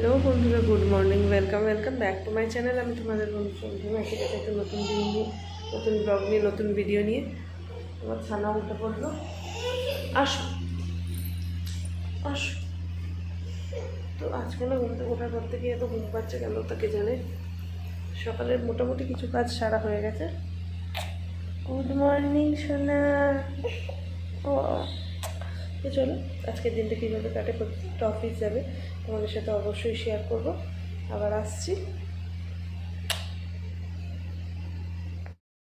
Hello বন্ধুরা, good morning, welcome back to my channel. আমি তোমাদের বন্ধু একই সাথে একটা নতুন দিন নিয়ে, নতুন ব্লগ নিয়ে, নতুন ভিডিও নিয়ে। আমার ছানা উঠে পড়লো। আসো আসো। তো আজকে না ঘুমতে ওঠার পর থেকে এত ঘুম পাচ্ছে কেন তাকে জানে। সকালের মোটামুটি কিছু কাজ সারা হয়ে গেছে। গুড মর্নিং সোনা। ও চলো আজকের দিনটা কীভাবে কাটে, প্রত্যেকটা অফিস যাবে তোমাদের সাথে অবশ্যই শেয়ার করব। আবার আসছি।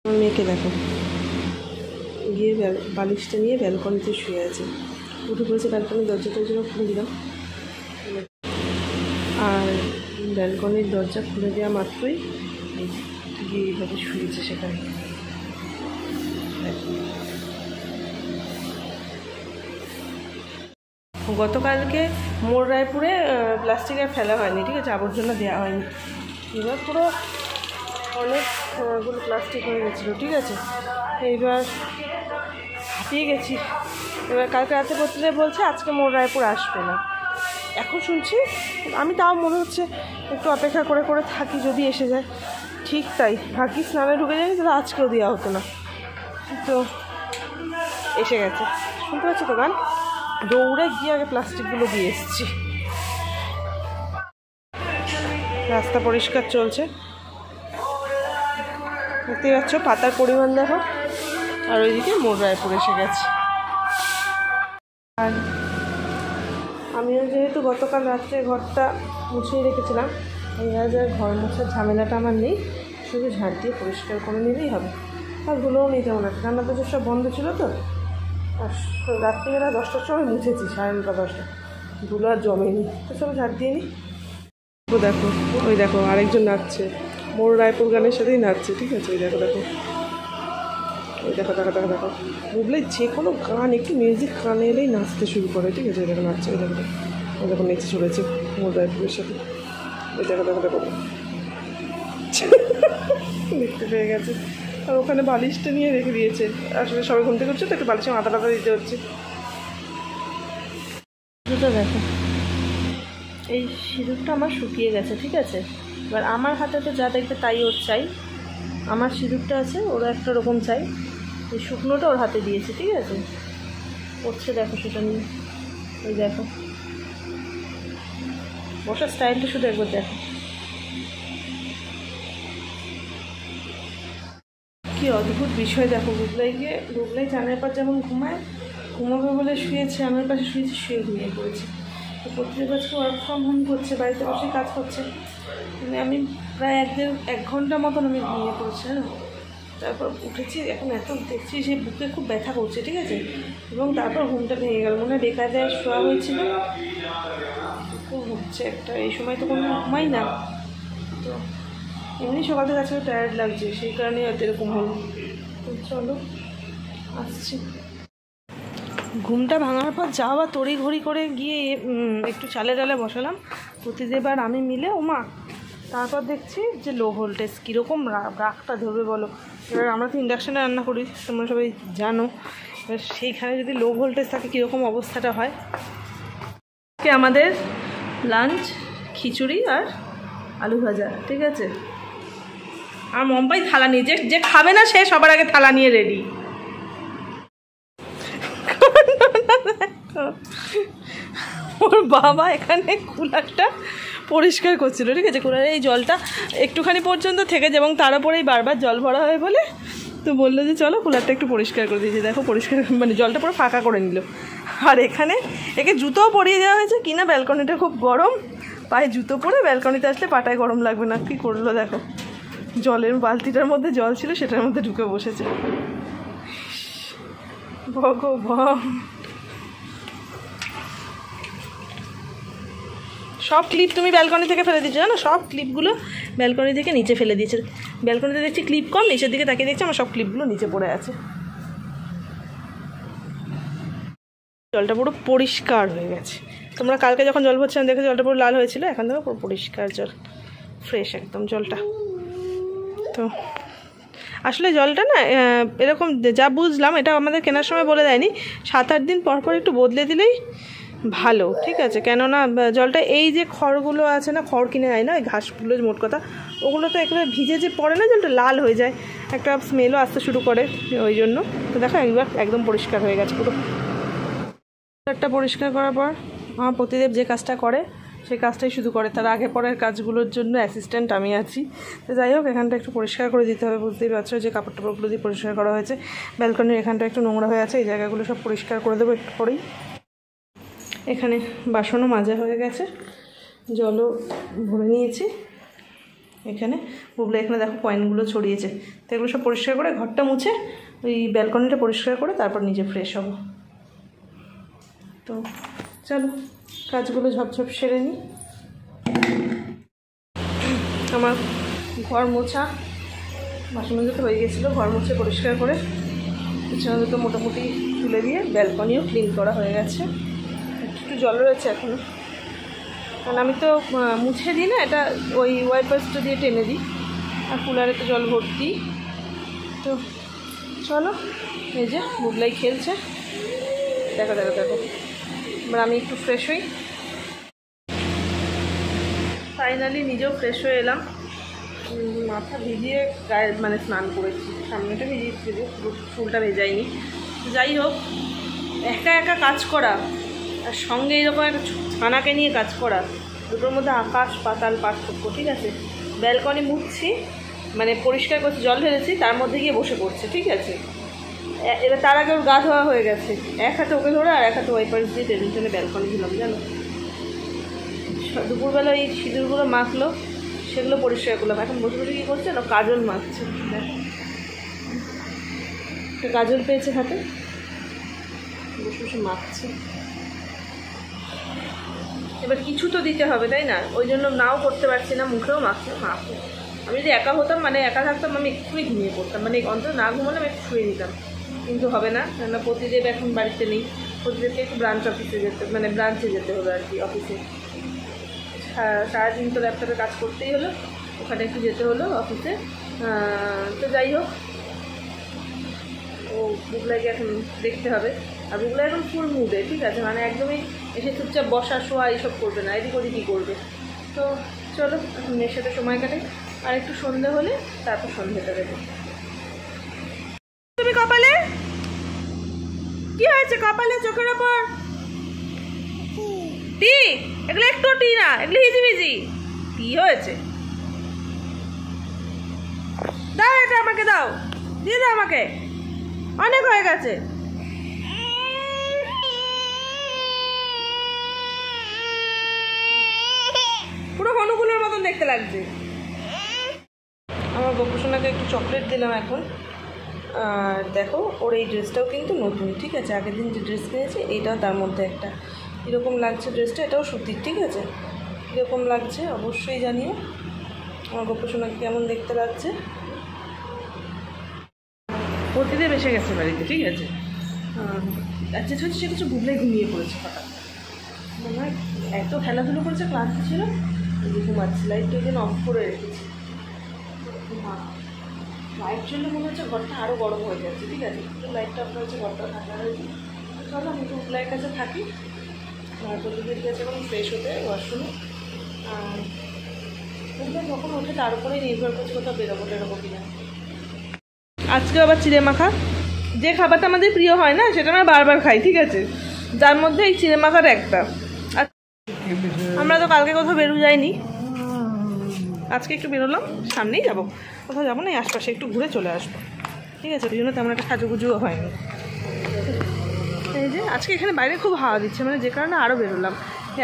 আমার মেয়েকে দেখো গিয়ে বালিশটা নিয়ে ব্যালকনিতে শুয়ে আছে। উঠে পড়েছে, ব্যালকনির দরজাটা জন্য খুলে দিলাম। আর ব্যালকনির দরজা খুলে দেওয়া মাত্রই গিয়ে এইভাবে শুয়েছে সেখানে। গতকালকে মোর রায়পুরে প্লাস্টিকের ফেলা হয়নি, ঠিক আছে, আবর্জনা দেওয়া হয়নি। এবার পুরো অনেকগুলো প্লাস্টিক হয়ে গেছিলো, ঠিক আছে। এইবার হাঁপিয়ে গেছি। এবার কালকে রাতে পড়তে বলছে আজকে মোর রায়পুর আসবে না। এখন শুনছি, আমি তাও মনে হচ্ছে একটু অপেক্ষা করে করে থাকি, যদি এসে যায়। ঠিক তাই, ভাগ্যি স্নানে ঢুকে যায়নি, তাহলে আজকেও দেওয়া হতো না। তো এসে গেছে, শুনতে পাচ্ছি তো গান। দৌড়ে গিয়ে আগে প্লাস্টিকগুলো দিয়ে এসেছি। রাস্তা পরিষ্কার চলছে, দেখতে পাচ্ছ, পাতার পরিমাণ দেখো। আর ওইদিকে মোর রায়পুর এসে গেছে। আর আমিও যেহেতু গতকাল রাত্রে ঘরটা মুছিয়ে রেখেছিলাম, এই আজ আর ঘর মোছার ঝামেলাটা আমার নেই। শুধু ঝাড় দিয়ে পরিষ্কার করে নিলেই হবে। আর ধুলোও নিতে হবে না, রান্না তো সব বন্ধ ছিল তো। আর রাত্রিবেলা 10টার সময় মুছেছি, 9:30 10টা, ধুলো আর জমেনি। তো সব ঝাড় দিয়ে নিই। ও দেখো, ওই দেখো আরেকজন নাচছে, মোর রায়পুর গানের সাথেই নাচছে, ঠিক আছে। ওই দেখো দেখো, ওই দেখো দেখো দেখো দেখো, বুঝলে যে কোনো গান একটু মিউজিক কানে এলেই নাচতে শুরু করে, ঠিক আছে। ওই দেখো নাচছে, ওই দেখো, ওই দেখো নেচে চলেছে মোর রায়পুরের সাথে। ওই দেখো দেখো দেখো, দেখতে পেয়ে গেছে। আর ওখানে বালিশটা নিয়ে রেখে দিয়েছে। আসলে সবাই ঘুমতে করছে তো, একটু বালিশে মাথা টাথা দিতে হচ্ছে। দেখো, এই সিঁদুরটা আমার শুকিয়ে গেছে, ঠিক আছে। এবার আমার হাতে তো যা দেখবে তাই ওর চাই। আমার সিঁদুরটা আছে, ওরা একটা রকম চাই। এই শুকনোটা ওর হাতে দিয়েছে, ঠিক আছে। করছে দেখো সেটা নিয়ে। ওই দেখো বসার স্টাইলটা শুধু একবার দেখো, কি অদ্ভুত বিষয়। দেখো গুগলাই জানার পর যেমন ঘুমাবে বলে শুয়েছে, আমার পাশে শুয়েছে, শুয়ে ঘুমিয়ে পড়েছে। তো প্রত্যেক আজকে ওয়ার্ক ফ্রম হোম করছে, বাড়িতে বসে কাজ করছে। মানে আমি প্রায় 1 ঘন্টা মতন আমি ঘুমিয়ে পড়ছি, হ্যাঁ। তারপর উঠেছি, এখন এত দেখছি সে বুকে খুব ব্যথা করছে, ঠিক আছে। এবং তারপর ঘুমটা ভেঙে গেল, মনে হয় বেকায়দায় শোয়া হয়েছিল। খুব হচ্ছে একটা, এই সময় তো কোনো ঘুমাই না। তো এমনি সকাল থেকে আজকে টায়ার্ড লাগছে, সেই কারণেই হয়তো এরকম হলো। তো চলো আসছি। ঘুমটা ভাঙার পর যাওয়া তড়িঘড়ি করে গিয়ে একটু চালে ডালে বসালাম প্রতিদেব আর আমি মিলে। ওমা, তারপর দেখছি যে লো ভোল্টেজ। কীরকম রাগটা ধরবে বলো। এবার আমরা তো ইন্ডাকশানে রান্না করি, তোমরা সবাই জানো। এবার সেইখানে যদি লো ভোল্টেজ থাকে কীরকম অবস্থাটা হয়। আমাদের লাঞ্চ খিচুড়ি আর আলু ভাজা, ঠিক আছে। আর মম্পাই থালা নিয়ে, যে খাবে না সে সবার আগে থালা নিয়ে রেডি। ওর বাবা এখানে কুলারটা পরিষ্কার করছিল, ঠিক আছে। কুলারে এই জলটা একটুখানি পর্যন্ত থেকে যায় এবং তার উপরেই বারবার জল ভরা হয় বলে তো বললো যে চলো কুলারটা একটু পরিষ্কার করে দিয়েছি। দেখো পরিষ্কার, মানে জলটা পুরো ফাঁকা করে নিল। আর এখানে একে জুতোও পরিয়ে দেওয়া হয়েছে কিনা, ব্যালকনিটা খুব গরম, পায়ে জুতো পরে ব্যালকনিতে আসলে পাটায় গরম লাগবে না। কী করলো দেখো, জলের বালতিটার মধ্যে জল ছিল, সেটার মধ্যে ঢুকে বসেছে। ভগবান, সব ক্লিপ তুমি ব্যালকনি থেকে ফেলে দিচ্ছ, জানো। সব ক্লিপগুলো ব্যালকনি থেকে নিচে ফেলে দিয়েছে। ব্যালকনিতে দেখছি ক্লিপ কম, নিচের দিকে তাকিয়ে দেখছি আমার সব ক্লিপগুলো নিচে পড়ে আছে। জলটা পুরো পরিষ্কার হয়ে গেছে। তোমরা কালকে যখন জল ভরছিলাম দেখে জলটা পুরো লাল হয়েছিল, এখন দেখো পুরো পরিষ্কার জল, ফ্রেশ একদম জলটা। তো আসলে জলটা না এরকম যা বুঝলাম, এটা আমাদের কেনার সময় বলে দেয়নি, 7-8 দিন পর পর একটু বদলে দিলেই ভালো, ঠিক আছে। কেননা জলটা এই যে খড়গুলো আছে না, খড় কিনে আয় না, ওই ঘাসগুলো মোট কথা, ওগুলো তো একেবারে ভিজে যে পড়ে না, জলটা লাল হয়ে যায়, একটা স্মেলও আসতে শুরু করে, ওই জন্য। তো দেখো একবার একদম পরিষ্কার হয়ে গেছে পুরো। একটা পরিষ্কার করার পর আমার প্রতিদেব যে কাজটা করে সেই কাজটাই শুধু করে, তার আগে পরের কাজগুলোর জন্য অ্যাসিস্ট্যান্ট আমি আছি। তো যাই হোক, এখানটা একটু পরিষ্কার করে দিতে হবে, বুঝতেই পারছো যে কাপড় টাপড়গুলো দিয়ে পরিষ্কার করা হয়েছে। ব্যালকনির এখানটা একটু নোংরা হয়ে আছে, এই জায়গাগুলো সব পরিষ্কার করে দেবো একটু পরেই। এখানে বাসনও মাজা হয়ে গেছে, জলও ভরে নিয়েছি। এখানে বুবলা এখানে দেখো কয়েনগুলো ছড়িয়েছে, তো এগুলো সব পরিষ্কার করে ঘরটা মুছে ওই ব্যালকনিটা পরিষ্কার করে তারপর নিজে ফ্রেশ হব। তো চলো কাজগুলো ঝপঝপ সেরে নিই। আমার ঘর মোছা, বাসন মাজা হয়ে গেছিলো, ঘর মুছে পরিষ্কার করে বিছানা দুটো মোটামুটি তুলে দিয়ে ব্যালকনিও ক্লিন করা হয়ে গেছে। একটু জল রয়েছে এখনও, কারণ আমি তো মুছে দিই না, এটা ওই ওয়াইপার্সটা দিয়ে টেনে দিই, আর কুলারে তো জল ভর্তি। তো চলো, এই যে বুবলাই খেলছে, দেখো দেখো দেখো। এবার আমি একটু ফ্রেশ হই। ফাইনালি নিজেও ফ্রেশ হয়ে এলাম, মাথা ভিজিয়ে গায়ে মানে স্নান করেছি, সামনেটা ভিজিয়েছি, ফুলটা ভেজাইনি। যাই হোক, একা একা কাজ করা আর সঙ্গে এরকম একটা ছানাকে নিয়ে কাজ করা, দুটোর মধ্যে আকাশ পাতাল পার্থক্য, ঠিক আছে। ব্যালকনি মুছছি, মানে পরিষ্কার করছি, জল ঢেলেছি, তার মধ্যে গিয়ে বসে পড়ছে, ঠিক আছে। এবার তার আগে ওর গা ধোয়া হয়ে গেছে, এক হাতে ওকে ধরে আর এক হাতে ওয়াইপার্স দিয়ে টেনে টেনে ব্যালকনি দিলাম, জানো। দুপুরবেলা এই সিঁদুরগুলো মাখলো, সেগুলো পরিষ্কার করলাম। এখন বসে বসে কী করছে না, কাজল মাখছে, দেখো একটা কাজল পেয়েছে হাতে, বসে বসে মাখছে। এবার কিছু তো দিতে হবে, তাই না, ওই জন্য নাও করতে পারছি না, মুখেও মাখছে। আমি যদি একা হতাম, মানে একা থাকতাম, আমি একটুই ঘুমিয়ে পড়তাম, মানে অন্তত না ঘুমালে আমি একটু শুয়ে নিতাম, কিন্তু হবে না, কেননা প্রতিদেব এখন বাড়িতে নেই। প্রতিদেবকে একটু ব্রাঞ্চ অফিসে যেতে, মানে ব্রাঞ্চে যেতে হলো আর কি, অফিসে। সারাদিন তো ল্যাপটপে কাজ করতেই হলো, ওখানে একটু যেতে হলো অফিসে। তো যাই হোক, ও বুবলাইকে এখন দেখতে হবে। আর বুবলা এখন ফুল মুডে, ঠিক আছে, মানে একদমই এসে চুপচাপ বসা শোয়া এইসব করবে না, এদিক ওদিকই করবে। তো চলো এখন মেয়ের সাথে সময় কাটে, আর একটু সন্ধে হলে তারপর সন্ধেটা দেবো। তুমি কপালে কি হয়েছে, কপালে চোখের ওপর টি, এগুলো একটু টি না, এগুলো হিজিবিজি। কি হয়েছে, দাও এটা আমাকে, দাও, দিয়ে দাও আমাকে, অনেক হয়ে গেছে। পুরো হনুকুলের মতন দেখতে লাগছে। আমার গোপুসোনাকে একটু চকলেট দিলাম এখন। আর দেখো, ওর এই ড্রেসটাও কিন্তু নতুন, ঠিক আছে। আগের দিন যে ড্রেস কিনেছি এইটাও তার মধ্যে একটা। কীরকম লাগছে ড্রেসটা, এটাও সুতির, ঠিক আছে। কীরকম লাগছে অবশ্যই জানিও, আমার গোপুসোনাকে কেমন দেখতে লাগছে। প্রতিদেব এসে গেছে বাড়িতে, ঠিক আছে। যেটা হচ্ছে সেটা হচ্ছে বুবলাই ঘুমিয়ে পড়েছে হঠাৎ, মানে এত খেলাধুলো করেছে, ক্লান্ত ছিল, ঘুমাচ্ছি। লাইটটা ওই জন্য অফ করে রেখেছি, লাইট জন্য মনে হচ্ছে ঘরটা আরও গরম হয়ে যাচ্ছে, ঠিক আছে। লাইটটা অফ হয়েছে, ঘরটা ঠান্ডা হয়েছে। চলো আমি তো বুবলাইয়ের কাছে থাকি, আর প্রতিদিন গেছে এখন ফ্রেশ হতে ওয়াশরুমে। আর বুবলাই যখন ওঠে তার উপরেই নির্ভর করছে কোথাও বেরোবো টেরোবো কিনা। আজকে আবার চিড়ে মাখা, যে খাবারটা আমাদের প্রিয় হয় না, সেটা আমরা বারবার খাই, ঠিক আছে, যার মধ্যে এই চিড়ে মাখার একটা। আমরা তো কালকে কোথাও বেরো যাইনি, আজকে একটু বেরোলাম, সামনেই যাবো, কোথাও যাবো না, এই আশপাশে একটু ঘুরে চলে আসবো, ঠিক আছে। ওই জন্য তেমন একটা সাজুগুজুও হয়নি। এই যে আজকে এখানে বাইরে খুব হাওয়া দিচ্ছে, মানে যে কারণে আরও বেরোলাম,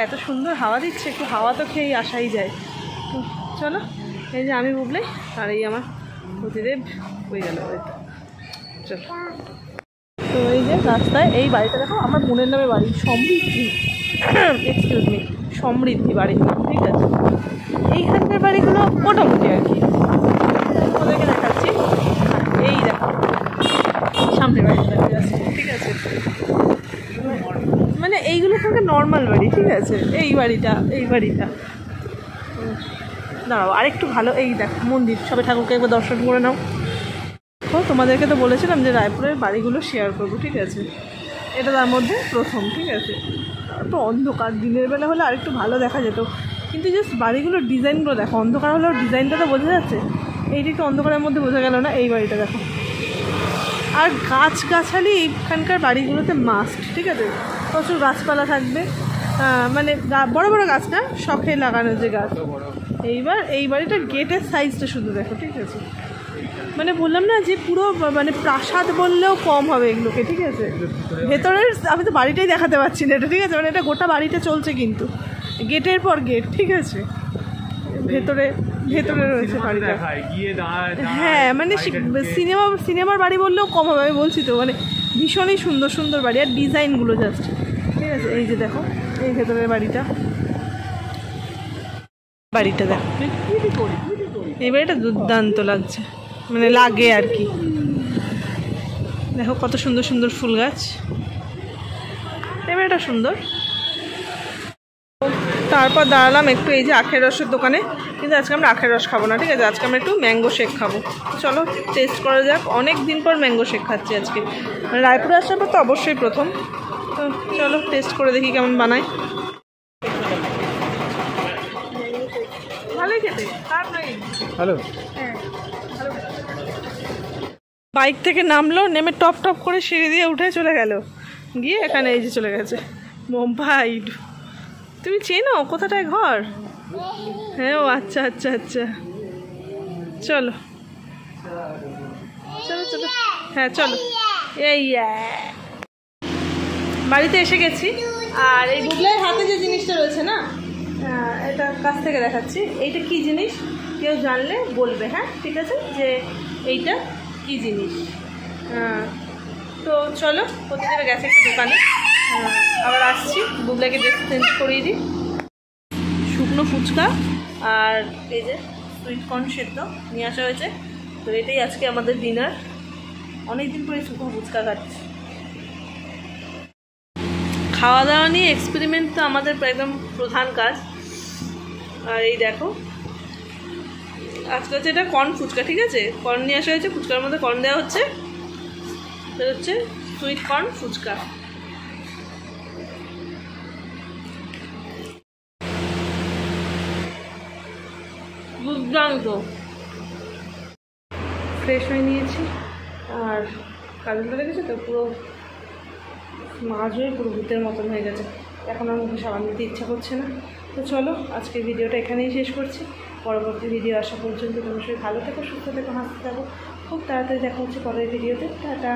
এত সুন্দর হাওয়া দিচ্ছে, একটু হাওয়া তো খেয়েই আসাই যায়। তো চলো, এই যে আমি বুবলাই আর এই আমার প্রতিদেব হয়ে গেল হয়তো। চলো, তো এই যে রাস্তায় এই বাড়িটা দেখো, আমার বোনের নামে বাড়ি, সমৃদ্ধি, এক্সকিউজ মি, সমৃদ্ধি বাড়ির নাম, ঠিক আছে। এইখানকার বাড়িগুলো মোটামুটি আর কি, ওদেরকে দেখাচ্ছি। এই দেখো সামনে বাড়িটা আছে, ঠিক আছে, মানে এইগুলো সঙ্গে নর্মাল বাড়ি, ঠিক আছে। এই বাড়িটা দাঁড়াও আরেকটু ভালো, এই দেখো মন্দির, সবাই ঠাকুরকে একবার দর্শন করে নাও। তো তোমাদেরকে তো বলেছিলাম যে রায়পুরের বাড়িগুলো শেয়ার করবো, ঠিক আছে, এটা তার মধ্যে প্রথম, ঠিক আছে। তো অন্ধকার, দিনের বেলা হলে আরেকটু ভালো দেখা যেত, কিন্তু জাস্ট বাড়িগুলোর ডিজাইনগুলো দেখো, অন্ধকার হলেও ডিজাইনটা তো বোঝা যাচ্ছে, এইটা একটু অন্ধকারের মধ্যে বোঝা গেল না। এই বাড়িটা দেখো, আর গাছগাছালি এখানকার বাড়িগুলোতে মাস্ট, ঠিক আছে, প্রচুর গাছপালা থাকবে, মানে বড় বড় গাছ না, শখে লাগানো যে গাছ। এইবার এই বাড়িটার গেটের সাইজটা শুধু দেখো, ঠিক আছে, মানে বললাম না যে পুরো মানে প্রাসাদ বললেও কম হবে এগুলোকে, ঠিক আছে। ভেতরের আমি তো বাড়িটাই দেখাতে পারছি না এটা, ঠিক আছে, মানে এটা গোটা বাড়িটা চলছে কিন্তু গেটের পর গেট, ঠিক আছে, ভেতরে ভেতরে রয়েছে বাড়িটা। হ্যাঁ মানে সিনেমার বাড়ি বললেও কম হবে, আমি বলছি তো, মানে ভীষণই সুন্দর সুন্দর বাড়ি, আর ডিজাইনগুলো জাস্ট, ঠিক আছে। এই যে দেখো এই ভেতরের বাড়িটা দেখো, এই বাড়িটা দুর্দান্ত লাগছে, মানে লাগে আর কি। দেখো কত সুন্দর সুন্দর ফুল গাছ, এই বাড়িটা সুন্দর। তারপর দাঁড়ালাম একটু এই যে আখের রসের দোকানে, কিন্তু আজকে আমরা আখের রস খাবো না, ঠিক আছে, আজকে আমরা একটু ম্যাঙ্গো শেক খাবো। চলো টেস্ট করা যাক, অনেক দিন পর ম্যাঙ্গো শেক খাচ্ছি আজকে, মানে রায়পুরে আসার পর তো অবশ্যই প্রথম, তো চলো টেস্ট করে দেখি কেমন বানায়। ভালোই খেতে, হ্যালো। হ্যাঁ বাইক থেকে নামলো, নেমে টপ টপ করে সিঁড়ি দিয়ে উঠে চলে গেল, গিয়ে এখানে এই যে চলে গেছে মুম্বাই। তুমি চেনো কোথাটায় ঘর? হ্যাঁ ও আচ্ছা আচ্ছা আচ্ছা, চলো চলো চলো, হ্যাঁ চলো। এই বাড়িতে এসে গেছি, আর এই বুবলাইয়ের হাতে যে জিনিসটা রয়েছে না, এটা কাছ থেকে দেখাচ্ছি, এইটা কি জিনিস কেউ জানলে বলবে, হ্যাঁ ঠিক আছে, যে এইটা কি জিনিস। তো চলো প্রতিদিনে গেছে একটু দোকানে, আবার আসছি, বুবলাইকে ড্রেস চেঞ্জ করিয়ে দিই। শুকনো ফুচকা আর এই যে সুইট কর্ন সেদ্ধ নিয়ে আসা হয়েছে, তো এটাই আজকে আমাদের ডিনার। অনেকদিন পরে শুকনো ফুচকা খাচ্ছি। খাওয়া দাওয়া নিয়ে এক্সপেরিমেন্ট তো আমাদের একদম প্রধান কাজ। আর এই দেখো আজকে হচ্ছে এটা কর্ন ফুচকা, ঠিক আছে, কর্ন নিয়ে আসা হয়েছে, ফুচকার মধ্যে কর্ন দেওয়া হচ্ছে, এটা হচ্ছে সুইট কর্ন ফুচকা। দুর্দান্ত। ফ্রেশ হয়ে নিয়েছি, আর কাজলটা দেখেছি তো পুরো মাছ হয়ে পুরো ভূতের মতন হয়ে গেছে, এখন আর মুখে সাবান দিতে ইচ্ছা করছে না। তো চলো আজকের ভিডিওটা এখানেই শেষ করছি, পরবর্তী ভিডিও আসা পর্যন্ত তোমার সবাই ভালো থেকো, সুস্থ থেকো, হাসতে থাকো, খুব তাড়াতাড়ি দেখা হচ্ছে পরের ভিডিওতে। টাটা।